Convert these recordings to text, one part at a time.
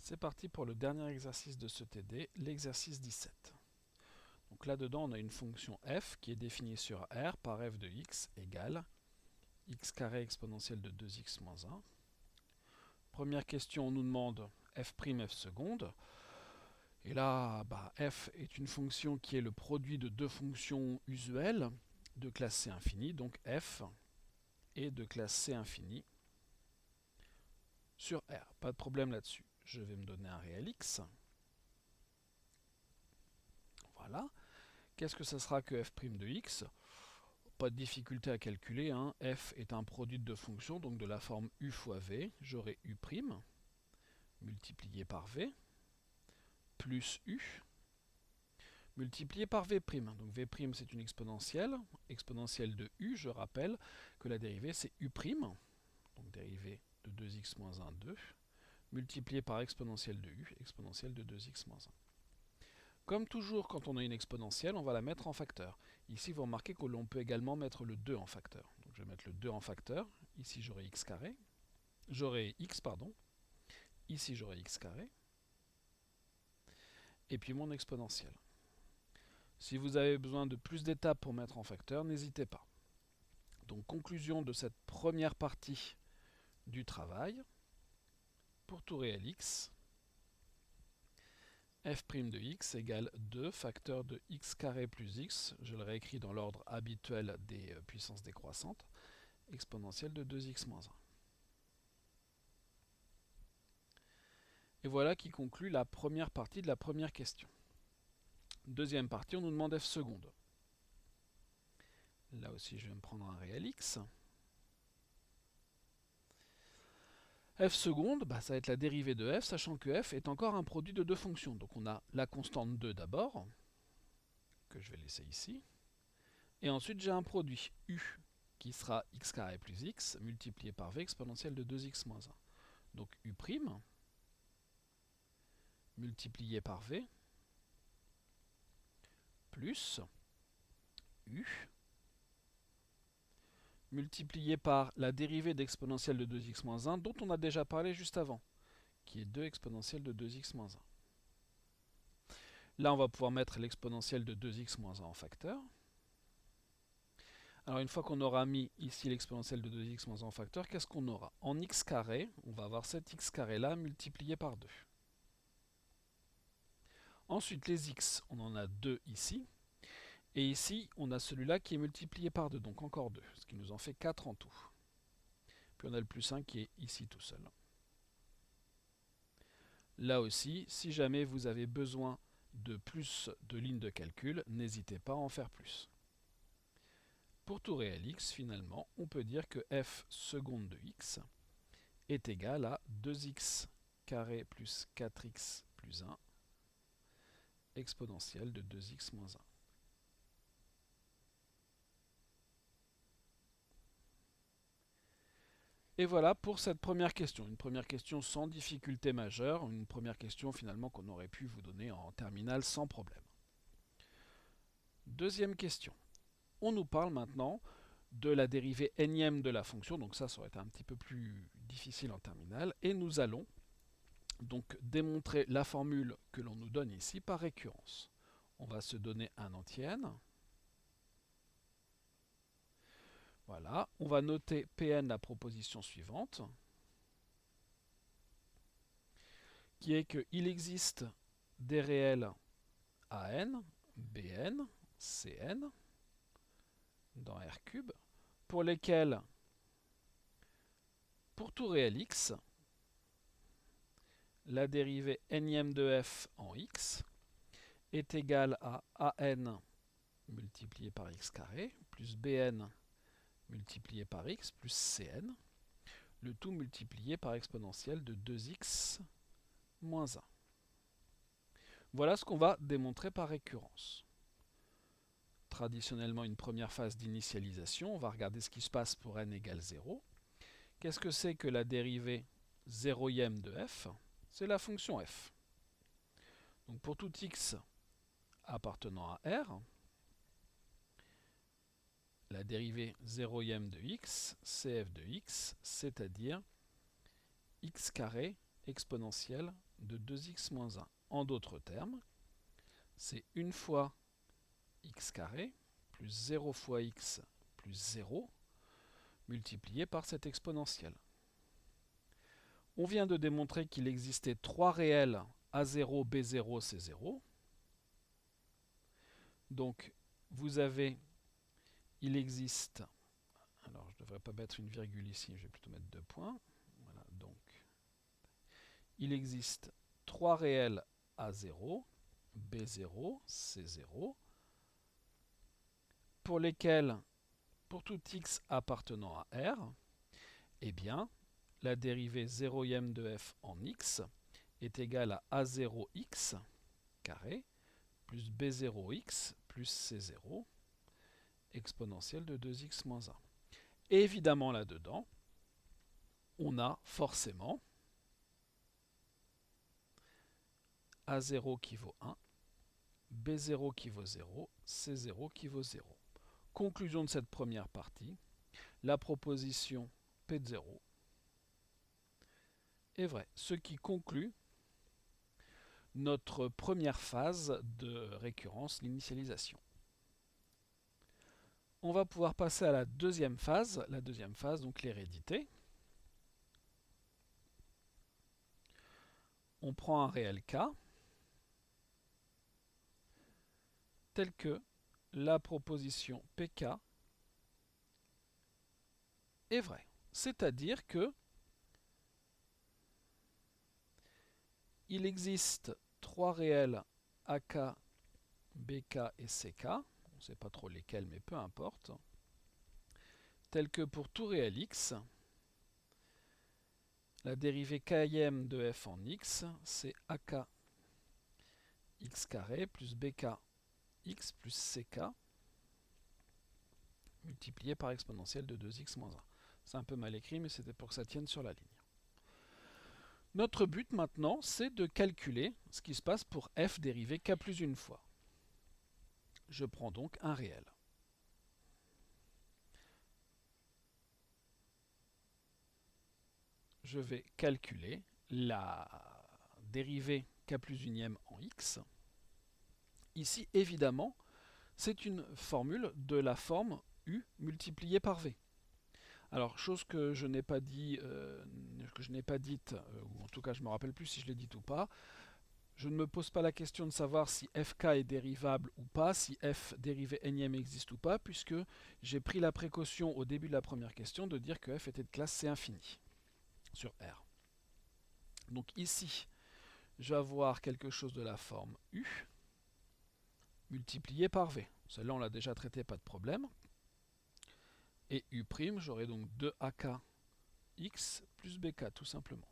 C'est parti pour le dernier exercice de ce TD, l'exercice 17. Donc là-dedans, on a une fonction f qui est définie sur R par f de x égale x carré exponentielle de 2x moins 1. Première question, on nous demande f', f seconde. Et là, f est une fonction qui est le produit de deux fonctions usuelles de classe C infinie, donc f est de classe C infinie sur R. Pas de problème là-dessus. Je vais me donner un réel x. Voilà. Qu'est-ce que ça sera que f' de x? Pas de difficulté à calculer, hein. F est un produit de deux fonctions, donc de la forme u fois v. J'aurai u' multiplié par v, plus u, multiplié par v'. Donc v' c'est une exponentielle. Exponentielle de u, je rappelle que la dérivée c'est u', donc dérivée de 2x moins 1, 2, multiplié par exponentielle de u, exponentielle de 2x moins 1. Comme toujours, quand on a une exponentielle, on va la mettre en facteur. Ici, vous remarquez que l'on peut également mettre le 2 en facteur. Donc, je vais mettre le 2 en facteur. Ici, j'aurai x carré. J'aurai x, pardon. Ici, j'aurai x carré. Et puis mon exponentielle. Si vous avez besoin de plus d'étapes pour mettre en facteur, n'hésitez pas. Donc, conclusion de cette première partie du travail. Pour tout réel x, f' de x égale 2 facteur de x carré plus x, je le réécris dans l'ordre habituel des puissances décroissantes, exponentielle de 2x moins 1. Et voilà qui conclut la première partie de la première question. Deuxième partie, on nous demande f seconde. Là aussi, je vais me prendre un réel x. F seconde, ça va être la dérivée de f, sachant que f est encore un produit de deux fonctions. Donc on a la constante 2 d'abord, que je vais laisser ici. Et ensuite, j'ai un produit u, qui sera x carré plus x, multiplié par v exponentielle de 2x moins 1. Donc u', multiplié par v, plus u, multiplié par la dérivée d'exponentielle de 2x moins 1, dont on a déjà parlé juste avant, qui est 2 exponentielle de 2x moins 1. Là, on va pouvoir mettre l'exponentielle de 2x moins 1 en facteur. Alors, une fois qu'on aura mis ici l'exponentielle de 2x moins 1 en facteur, qu'est-ce qu'on aura? En x carré, on va avoir cet x carré là multiplié par 2. Ensuite, les x, on en a 2 ici. Et ici, on a celui-là qui est multiplié par 2, donc encore 2, ce qui nous en fait 4 en tout. Puis on a le plus 1 qui est ici tout seul. Là aussi, si jamais vous avez besoin de plus de lignes de calcul, n'hésitez pas à en faire plus. Pour tout réel x, finalement, on peut dire que f seconde de x est égal à 2x carré plus 4x plus 1 exponentielle de 2x moins 1. Et voilà pour cette première question. Une première question sans difficulté majeure, une première question finalement qu'on aurait pu vous donner en terminale sans problème. Deuxième question. On nous parle maintenant de la dérivée énième de la fonction, donc ça aurait été un petit peu plus difficile en terminale, et nous allons donc démontrer la formule que l'on nous donne ici par récurrence. On va se donner un entier n. Voilà, on va noter Pn la proposition suivante, qui est qu'il existe des réels AN, BN, CN, dans R3, pour lesquels, pour tout réel x, la dérivée énième de f en x est égale à an multiplié par x carré, plus bn multiplié par x, plus cn, le tout multiplié par exponentielle de 2x moins 1. Voilà ce qu'on va démontrer par récurrence. Traditionnellement, une première phase d'initialisation, on va regarder ce qui se passe pour n égale 0. Qu'est-ce que c'est que la dérivée zéroième de f? C'est la fonction f. Donc pour tout x appartenant à R, la dérivée zéroième de x, c'est f de x, c'est-à-dire x carré exponentielle de 2x moins 1. En d'autres termes, c'est 1 fois x carré plus 0 fois x plus 0 multiplié par cette exponentielle. On vient de démontrer qu'il existait 3 réels A0, B0, C0. Donc, vous avez, il existe, alors je ne devrais pas mettre une virgule ici, je vais plutôt mettre 2 points. Voilà, donc, il existe 3 réels A0, B0, C0, pour lesquels, pour tout x appartenant à R, eh bien, la dérivée 0e de f en x est égale à A0x carré plus B0x plus C0 exponentielle de 2x moins 1. Et évidemment, là-dedans, on a forcément A0 qui vaut 1, B0 qui vaut 0, C0 qui vaut 0. Conclusion de cette première partie, la proposition P de 0 est vraie, ce qui conclut notre première phase de récurrence, l'initialisation. On va pouvoir passer à la deuxième phase, donc l'hérédité. On prend un réel K, tel que la proposition PK est vraie. C'est-à-dire que il existe 3 réels AK, BK et CK, on ne sait pas trop lesquels, mais peu importe, tels que pour tout réel x, la dérivée km de f en x, c'est AK x carré plus BK x plus CK multiplié par exponentielle de 2x moins 1. C'est un peu mal écrit, mais c'était pour que ça tienne sur la ligne. Notre but maintenant, c'est de calculer ce qui se passe pour f dérivé k plus une fois. Je prends donc un réel. Je vais calculer la dérivée k plus unième en x. Ici, évidemment, c'est une formule de la forme u multipliée par v. Alors, chose que je n'ai pas dit, dite, ou en tout cas je ne me rappelle plus si je l'ai dite ou pas, je ne me pose pas la question de savoir si fk est dérivable ou pas, si f dérivée énième existe ou pas, puisque j'ai pris la précaution au début de la première question de dire que f était de classe C infini sur R. Donc ici, je vais avoir quelque chose de la forme u multiplié par v. Celle-là, on l'a déjà traité, pas de problème. Et u', j'aurai donc 2ak x plus bk, tout simplement.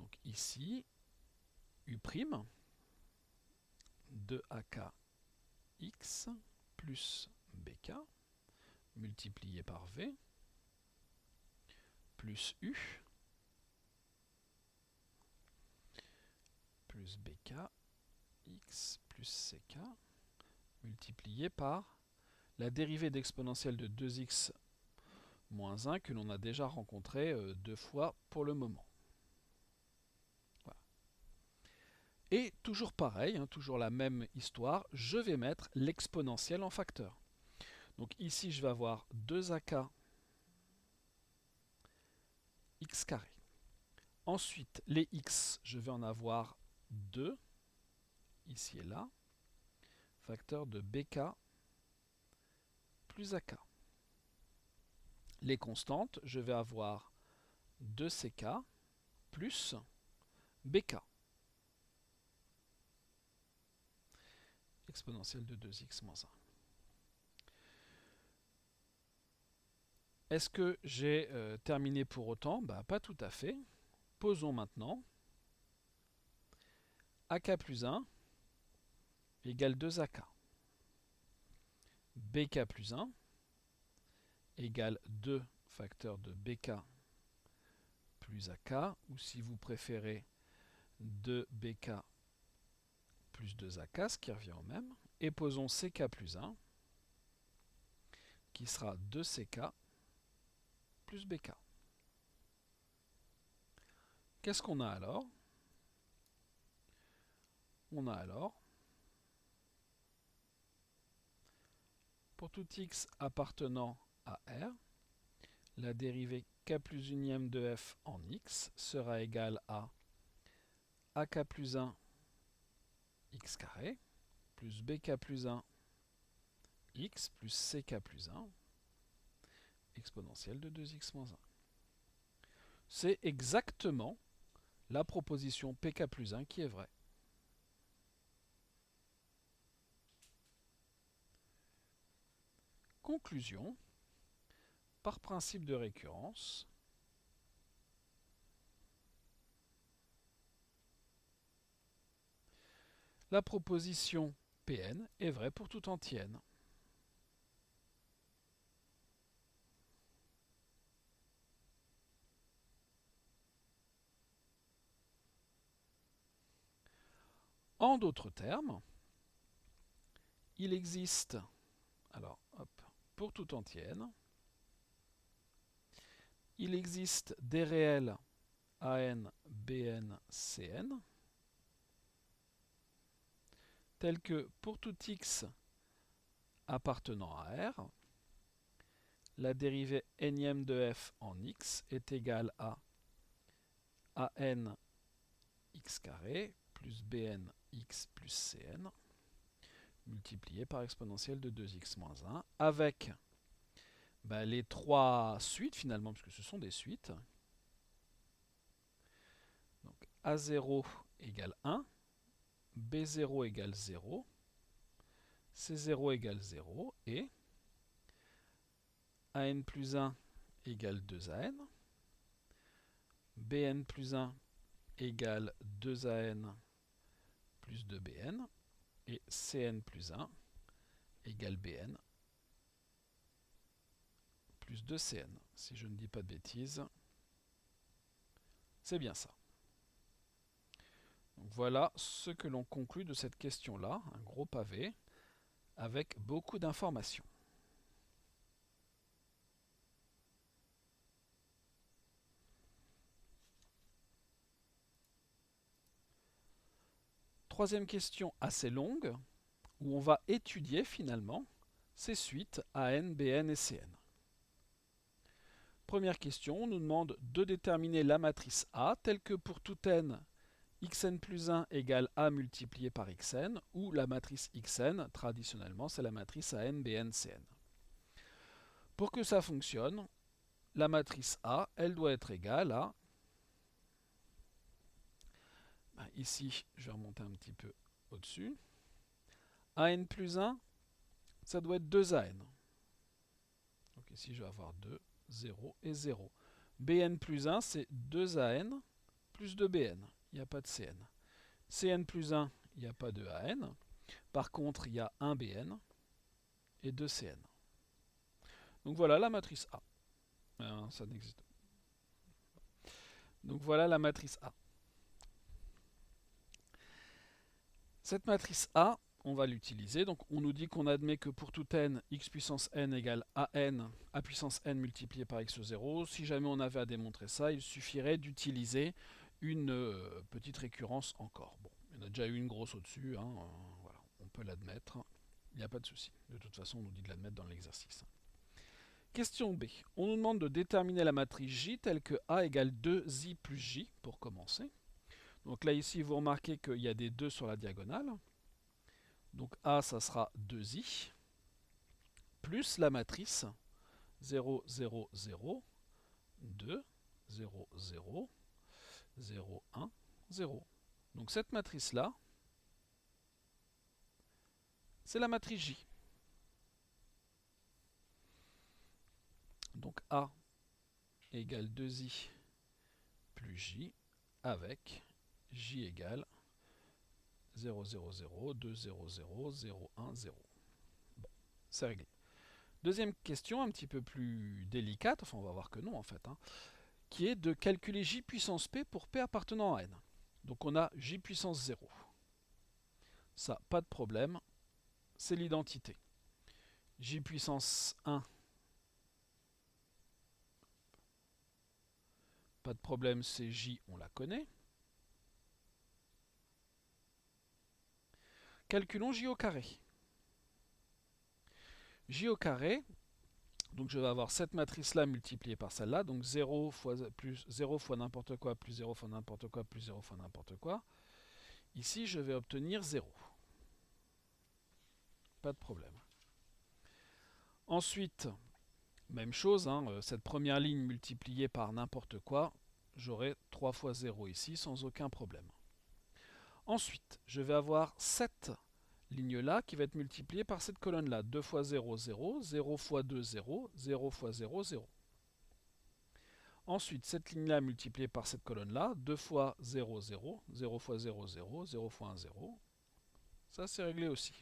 Donc ici, u', 2ak x plus bk multiplié par v plus u plus bk x plus ck multiplié par la dérivée d'exponentielle de 2x moins 1 que l'on a déjà rencontré 2 fois pour le moment. Voilà. Et toujours pareil, toujours la même histoire, je vais mettre l'exponentielle en facteur. Donc ici, je vais avoir 2ak x carré. Ensuite, les x, je vais en avoir 2, ici et là, facteur de bk plus ak. Les constantes, je vais avoir 2ck plus bk. Exponentielle de 2x moins 1. Est-ce que j'ai terminé pour autant? Pas tout à fait. Posons maintenant ak plus 1 égale 2ak. Bk plus 1 égale 2 facteur de bk plus ak, ou si vous préférez 2bk plus 2ak, ce qui revient au même. Et posons ck plus 1, qui sera 2ck plus bk. qu'est-ce qu'on a alors? On a alors, pour tout x appartenant à R, la dérivée k plus unième de f en x sera égale à ak plus 1 x carré plus bk plus 1 x plus ck plus 1 exponentielle de 2x moins 1. C'est exactement la proposition pk plus 1 qui est vraie. Conclusion, par principe de récurrence, la proposition Pn est vraie pour tout entier n. En d'autres termes, il existe, alors hop, pour tout entier n, il existe des réels an, bn, cn, tels que pour tout x appartenant à R, la dérivée énième de f en x est égale à an x carré plus bn x plus cn multiplié par exponentielle de 2x moins 1 avec les trois suites finalement, puisque ce sont des suites. Donc A0 égale 1, B0 égale 0, C0 égale 0 et AN plus 1 égale 2AN, BN plus 1 égale 2AN plus 2BN et Cn plus 1 égale Bn plus 2Cn. Si je ne dis pas de bêtises, c'est bien ça. Donc voilà ce que l'on conclut de cette question-là, un gros pavé avec beaucoup d'informations. Troisième question assez longue, où on va étudier finalement ces suites AN, BN et CN. Première question, on nous demande de déterminer la matrice A telle que pour tout n, xn plus 1 égale A multiplié par xn, ou la matrice xn, traditionnellement c'est la matrice AN, BN, CN. Pour que ça fonctionne, la matrice A, elle doit être égale à... ici, je vais remonter un petit peu au-dessus. AN plus 1, ça doit être 2AN. Donc ici, je vais avoir 2, 0 et 0. Bn plus 1, c'est 2AN plus 2BN. Il n'y a pas de CN. Cn plus 1, il n'y a pas de AN. Par contre, il y a 1 BN et 2 CN. Donc voilà la matrice A. Ça n'existe pas. Donc voilà la matrice A. Cette matrice A, on va l'utiliser. Donc on nous dit qu'on admet que pour tout n, x puissance n égale AN, A puissance n multiplié par x0. Si jamais on avait à démontrer ça, il suffirait d'utiliser une petite récurrence encore. Bon, il y en a déjà eu une grosse au-dessus, hein, voilà, on peut l'admettre, il n'y a pas de souci. De toute façon, on nous dit de l'admettre dans l'exercice. Question B. On nous demande de déterminer la matrice J telle que A égale 2i plus J, pour commencer. Donc là, ici, vous remarquez qu'il y a des 2 sur la diagonale. Donc A, ça sera 2i, plus la matrice 0, 0, 0, 2, 0, 0, 0, 1, 0. Donc cette matrice-là, c'est la matrice J. Donc A égale 2i plus J avec J égale 0, 0, 0, 2, 0, 0, 0, 1, 0. Bon, c'est réglé. Deuxième question, un petit peu plus délicate, enfin on va voir que non en fait, hein, qui est de calculer J puissance P pour P appartenant à N. Donc on a J puissance 0. Ça, pas de problème, c'est l'identité. J puissance 1 Pas de problème, c'est J, on la connaît. Calculons J au carré. J au carré, donc je vais avoir cette matrice-là multipliée par celle-là, donc 0 fois, plus 0 fois n'importe quoi, plus 0 fois n'importe quoi, plus 0 fois n'importe quoi. Ici, je vais obtenir 0. Pas de problème. Ensuite, même chose, hein, cette première ligne multipliée par n'importe quoi, j'aurai 3 fois 0 ici sans aucun problème. Ensuite, je vais avoir cette ligne-là qui va être multipliée par cette colonne-là. 2 fois 0, 0, 0 fois 2, 0, 0 fois 0, 0. Ensuite, cette ligne-là multipliée par cette colonne-là, 2 fois 0, 0, 0 fois 0, 0, 0 fois 1, 0. Ça, c'est réglé aussi.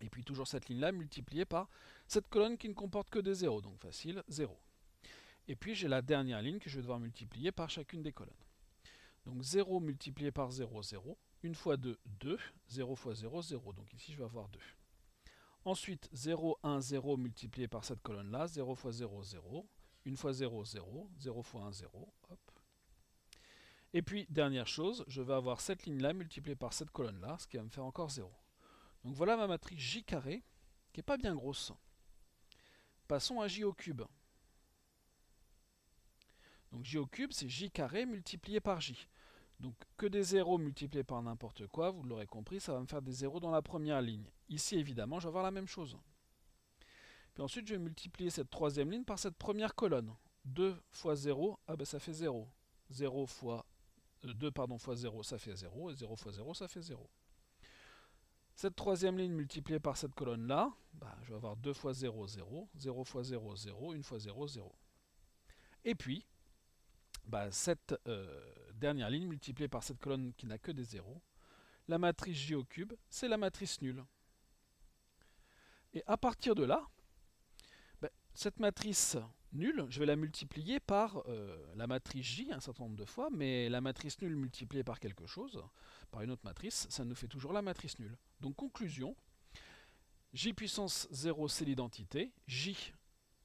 Et puis toujours cette ligne-là multipliée par cette colonne qui ne comporte que des zéros, donc facile, 0. Et puis j'ai la dernière ligne que je vais devoir multiplier par chacune des colonnes. Donc 0 multiplié par 0, 0. 1 fois 2, 2. 0 fois 0, 0. Donc ici je vais avoir 2. Ensuite 0, 1, 0 multiplié par cette colonne-là. 0 fois 0, 0. 1 fois 0, 0. 0 fois 1, 0. Hop. Et puis dernière chose, je vais avoir cette ligne-là multipliée par cette colonne-là, ce qui va me faire encore 0. Donc voilà ma matrice J carré, qui n'est pas bien grosse. Passons à J au cube. Donc J au cube, c'est J carré multiplié par J. Donc que des zéros multipliés par n'importe quoi, vous l'aurez compris, ça va me faire des zéros dans la première ligne. Ici, évidemment, je vais avoir la même chose. Puis ensuite, je vais multiplier cette troisième ligne par cette première colonne. 2 fois 0, ah ben ça fait 0. 0 fois 2 fois 0, ça fait 0. Et 0 fois 0, ça fait 0. Cette troisième ligne multipliée par cette colonne-là, je vais avoir 2 fois 0, 0. 0 fois 0, 0. 1 fois 0, 0. Et puis, cette dernière ligne multipliée par cette colonne qui n'a que des zéros, la matrice J au cube, c'est la matrice nulle. Et à partir de là, cette matrice nulle, je vais la multiplier par la matrice J un certain nombre de fois, mais la matrice nulle multipliée par quelque chose, par une autre matrice, ça nous fait toujours la matrice nulle. Donc conclusion, J puissance 0 c'est l'identité, J,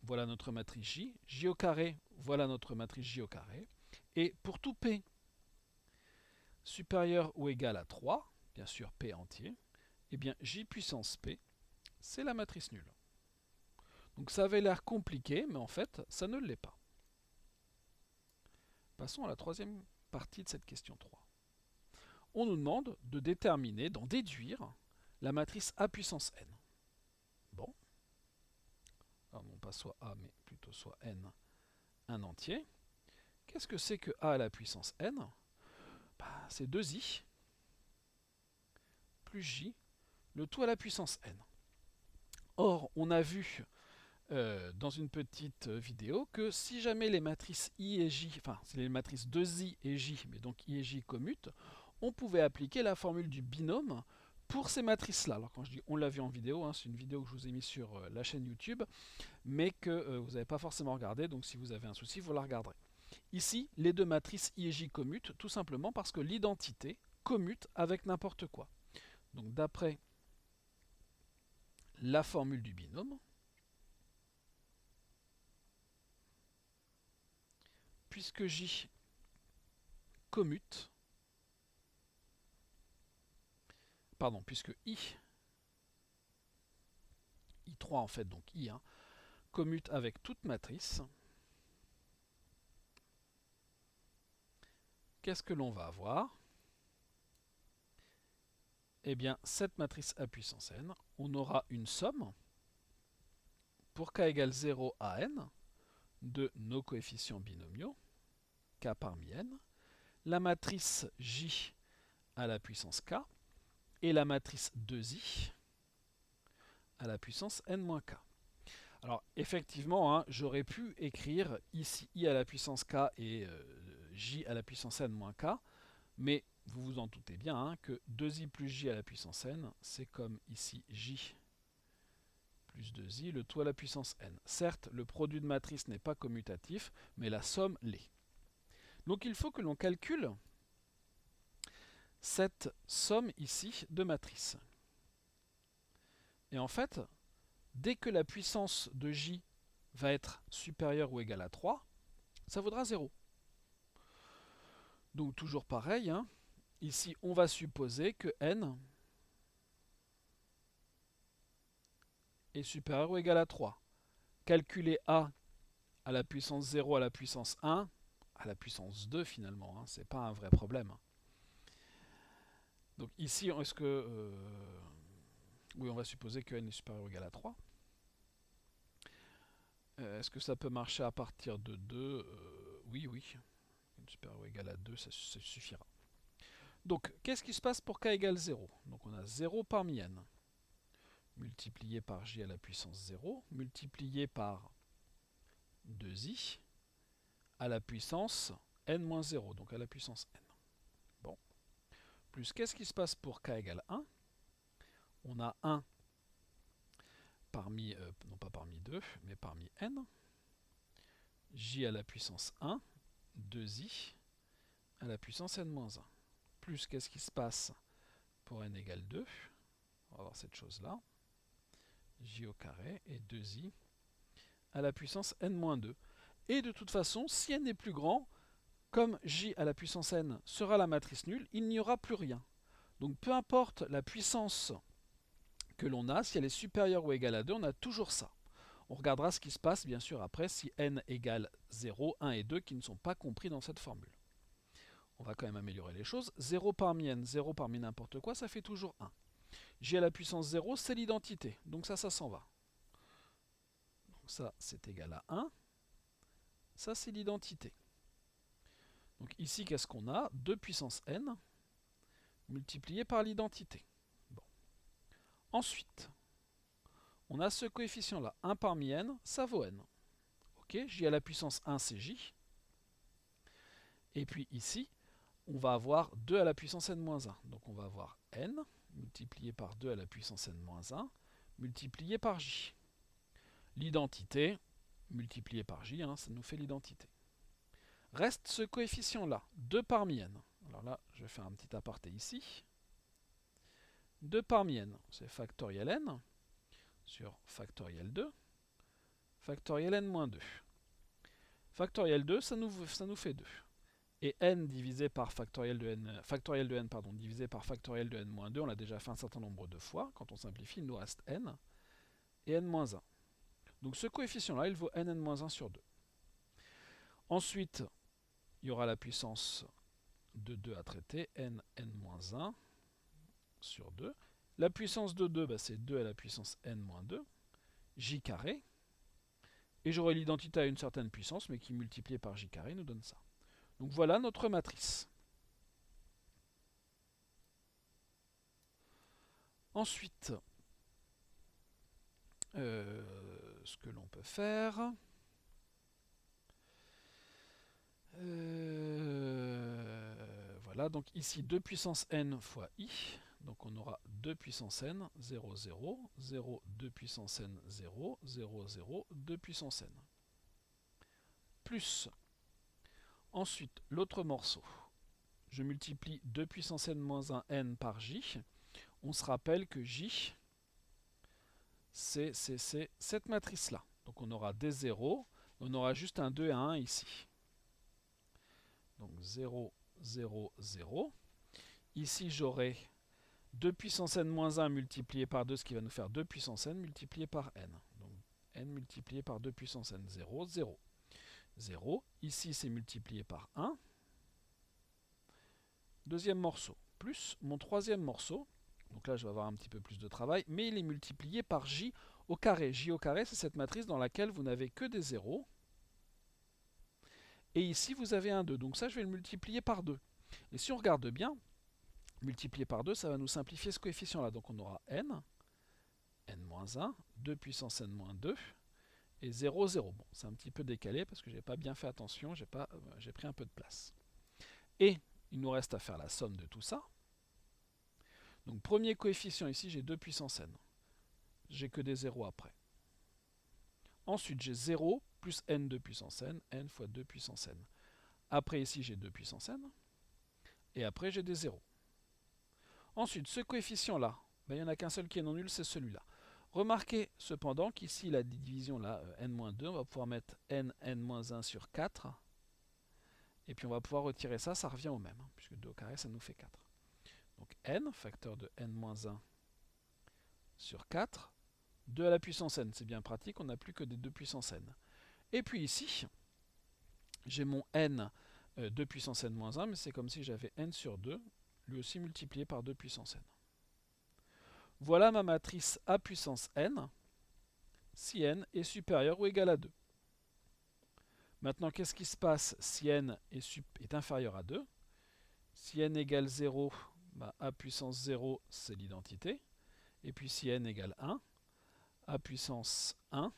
voilà notre matrice J, J au carré, voilà notre matrice J au carré, et pour tout P supérieur ou égal à 3, bien sûr P entier, et bien J puissance P, c'est la matrice nulle. Donc ça avait l'air compliqué, mais en fait, ça ne l'est pas. Passons à la troisième partie de cette question 3. On nous demande de déterminer, d'en déduire, la matrice A puissance n. Bon. Alors non pas soit A, mais plutôt soit n, un entier. Qu'est-ce que c'est que A à la puissance n? C'est 2i plus j, le tout à la puissance n. Or, on a vu dans une petite vidéo que si jamais les matrices I et J, enfin c'est les matrices 2i et J, mais donc I et J commutent, on pouvait appliquer la formule du binôme pour ces matrices-là. Alors quand je dis on l'a vu en vidéo, hein, c'est une vidéo que je vous ai mise sur la chaîne YouTube, mais que vous n'avez pas forcément regardé, donc si vous avez un souci, vous la regarderez. Ici, les deux matrices I et J commutent, tout simplement parce que l'identité commute avec n'importe quoi. Donc d'après la formule du binôme, puisque J commute, puisque I3 en fait, donc I1, commute avec toute matrice, qu'est-ce que l'on va avoir? Eh bien, cette matrice A puissance n, on aura une somme pour k égale 0 à n de nos coefficients binomiaux, k parmi n, la matrice J à la puissance k, et la matrice 2i à la puissance n-k. Alors effectivement, hein, j'aurais pu écrire ici i à la puissance k et j à la puissance n-k, mais vous vous en doutez bien hein, que 2i plus j à la puissance n, c'est comme ici j plus 2i, le tout à la puissance n. Certes, le produit de matrice n'est pas commutatif, mais la somme l'est. Donc il faut que l'on calcule cette somme ici de matrices. Et en fait, dès que la puissance de j va être supérieure ou égale à 3, ça vaudra 0. Donc toujours pareil, hein. Ici on va supposer que n est supérieur ou égal à 3. Calculer a à la puissance 0 à la puissance 1, à la puissance 2 finalement, hein, c'est pas un vrai problème. Donc ici, est-ce que... oui, on va supposer que n est supérieur ou égal à 3. Est-ce que ça peut marcher à partir de 2 Oui, oui. N supérieur ou égal à 2, ça suffira. Donc, qu'est-ce qui se passe pour k égale 0? Donc on a 0 parmi n, multiplié par j à la puissance 0, multiplié par 2i à la puissance n-0, donc à la puissance n. Bon. Plus, qu'est-ce qui se passe pour k égale 1? On a 1 parmi, non pas parmi 2, mais parmi n, j à la puissance 1, 2i à la puissance n-1. Plus, qu'est-ce qui se passe pour n égale 2? On va voir cette chose-là. J au carré et 2i à la puissance n-2. Et de toute façon, si n est plus grand, comme j à la puissance n sera la matrice nulle, il n'y aura plus rien. Donc peu importe la puissance que l'on a, si elle est supérieure ou égale à 2, on a toujours ça. On regardera ce qui se passe bien sûr après si n égale 0, 1 et 2 qui ne sont pas compris dans cette formule. On va quand même améliorer les choses. 0 parmi n, 0 parmi n'importe quoi, ça fait toujours 1. J à la puissance 0, c'est l'identité. Donc ça s'en va. Donc ça, c'est égal à 1. Ça, c'est l'identité. Donc ici, qu'est-ce qu'on a? 2 puissance n multiplié par l'identité. Bon. Ensuite, on a ce coefficient-là. 1 parmi n, ça vaut n. Ok, j à la puissance 1, c'est j. Et puis ici, on va avoir 2 à la puissance n-1. Donc on va avoir n multiplié par 2 à la puissance n-1 multiplié par j. L'identité multiplié par j, hein, ça nous fait l'identité. Reste ce coefficient-là, 2 parmi n. Alors là, je vais faire un petit aparté ici. 2 parmi n, c'est factoriel n sur factoriel 2, factoriel n-2. Factoriel 2, ça nous fait 2. Et n divisé par factoriel de n, divisé par factoriel de n-2, on l'a déjà fait un certain nombre de fois. Quand on simplifie, il nous reste n et n-1. Donc ce coefficient-là, il vaut n-1 sur 2. Ensuite, il y aura la puissance de 2 à traiter, n-1 sur 2. La puissance de 2, c'est 2 à la puissance n-2, j carré. Et j'aurai l'identité à une certaine puissance, mais qui multiplié par j carré nous donne ça. Donc voilà notre matrice. Ensuite, ce que l'on peut faire, voilà, donc ici 2 puissance n fois i, donc on aura 2 puissance n, 0, 0, 0, 2 puissance n, 0, 0, 0, 2 puissance n. Plus, ensuite, l'autre morceau, je multiplie 2 puissance n-1 n par j. On se rappelle que j, c'est cette matrice-là. Donc on aura des 0, on aura juste un 2 et un 1 ici. Donc 0, 0, 0. Ici, j'aurai 2 puissance n-1 multiplié par 2, ce qui va nous faire 2 puissance n multiplié par n. Donc n multiplié par 2 puissance n, 0, 0. 0. Ici, c'est multiplié par 1. Deuxième morceau. Plus mon troisième morceau. Donc là, je vais avoir un petit peu plus de travail. Mais il est multiplié par j au carré. J au carré, c'est cette matrice dans laquelle vous n'avez que des 0. Et ici, vous avez un 2. Donc ça, je vais le multiplier par 2. Et si on regarde bien, multiplié par 2, ça va nous simplifier ce coefficient-là. Donc on aura n, n-1, 2 puissance n-2, et 0, 0. Bon, c'est un petit peu décalé parce que je n'ai pas bien fait attention, j'ai pris un peu de place. Et il nous reste à faire la somme de tout ça. Donc premier coefficient ici, j'ai 2 puissance n. J'ai que des 0 après. Ensuite, j'ai 0 plus n 2 puissance n, n fois 2 puissance n. Après ici, j'ai 2 puissance n. Et après, j'ai des 0. Ensuite, ce coefficient-là, il n'y en a qu'un seul qui est non nul, c'est celui-là. Remarquez cependant qu'ici, la division là, n-2, on va pouvoir mettre n, n-1 sur 4. Et puis on va pouvoir retirer ça, ça revient au même, hein, puisque 2 au carré, ça nous fait 4. Donc n, facteur de n-1 sur 4, 2 à la puissance n, c'est bien pratique, on n'a plus que des 2 puissance n. Et puis ici, j'ai mon n 2 puissance n-1, mais c'est comme si j'avais n sur 2, lui aussi multiplié par 2 puissance n. Voilà ma matrice A puissance n, si n est supérieur ou égal à 2. Maintenant, qu'est-ce qui se passe si n est inférieur à 2? Si n égale 0, bah, A puissance 0, c'est l'identité. Et puis si n égale 1, A puissance 1,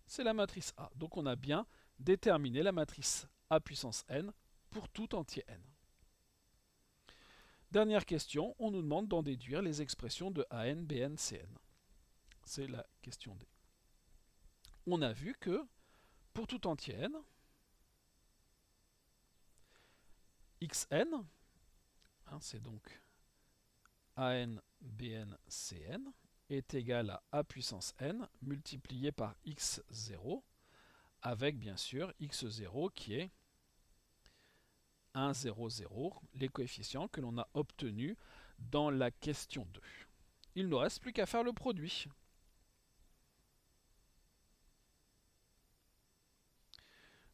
c'est la matrice A. Donc on a bien déterminé la matrice A puissance n pour tout entier n. Dernière question, on nous demande d'en déduire les expressions de AN, BN, CN. C'est la question D. On a vu que pour tout entier n, xn, hein, c'est donc AN, BN, CN, est égal à A puissance n multiplié par x0, avec bien sûr x0 qui est 1, 0, 0, les coefficients que l'on a obtenus dans la question 2. Il ne nous reste plus qu'à faire le produit.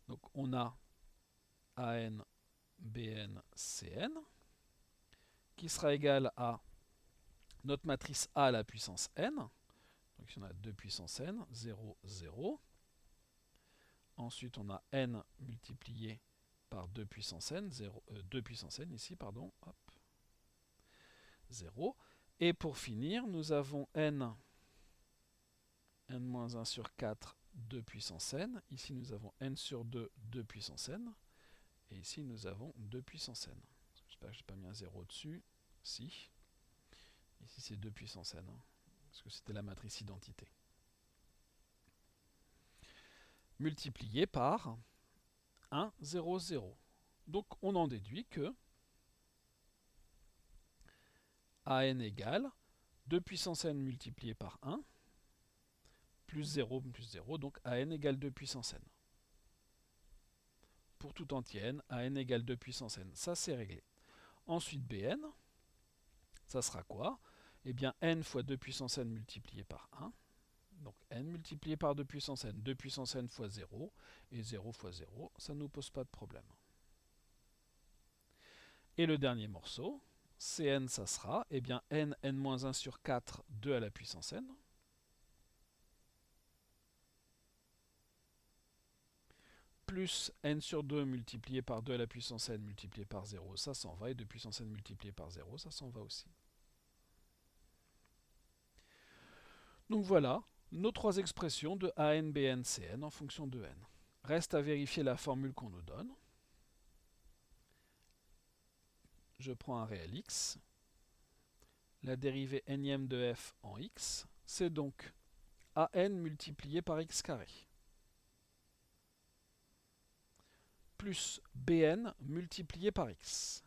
Donc on a AN, BN, CN, qui sera égal à notre matrice A à la puissance n. Donc ici on a 2 puissance n, 0, 0. Ensuite on a n multiplié par 2 puissance n, 2 puissance n ici, pardon, hop, 0. Et pour finir, nous avons n-1 sur 4, 2 puissance n. Ici nous avons n sur 2, 2 puissance n. Et ici nous avons 2 puissance n. J'espère que je n'ai pas mis un 0 dessus. Si. Ici c'est 2 puissance n, hein, parce que c'était la matrice identité. Multiplié par 1, 0, 0. Donc on en déduit que AN égale 2 puissance n multiplié par 1, plus 0, donc AN égale 2 puissance n. Pour tout entier n, AN égale 2 puissance n. Ça c'est réglé. Ensuite Bn, ça sera quoi? Eh bien n fois 2 puissance n multiplié par 1. Donc n multiplié par 2 puissance n fois 0, et 0 fois 0, ça ne nous pose pas de problème. Et le dernier morceau, Cn, ça sera, eh bien n, n-1 sur 4, 2 à la puissance n, plus n sur 2 multiplié par 2 à la puissance n multiplié par 0, ça s'en va, et 2 puissance n multiplié par 0, ça s'en va aussi. Donc voilà nos trois expressions de AN, BN, CN en fonction de n. Reste à vérifier la formule qu'on nous donne. Je prends un réel x. La dérivée nème de f en x, c'est donc AN multiplié par x carré. Plus BN multiplié par x.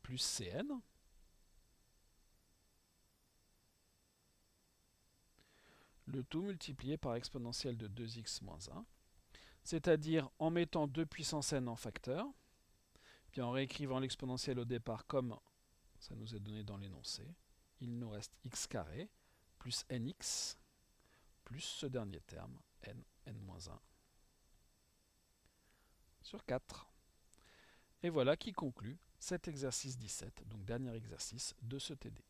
Plus CN. Le tout multiplié par exponentielle de 2x moins 1. C'est-à-dire en mettant 2 puissance n en facteur, puis en réécrivant l'exponentielle au départ comme ça nous est donné dans l'énoncé, il nous reste x carré plus nx plus ce dernier terme, n-1 sur 4. Et voilà qui conclut cet exercice 17, donc dernier exercice de ce TD.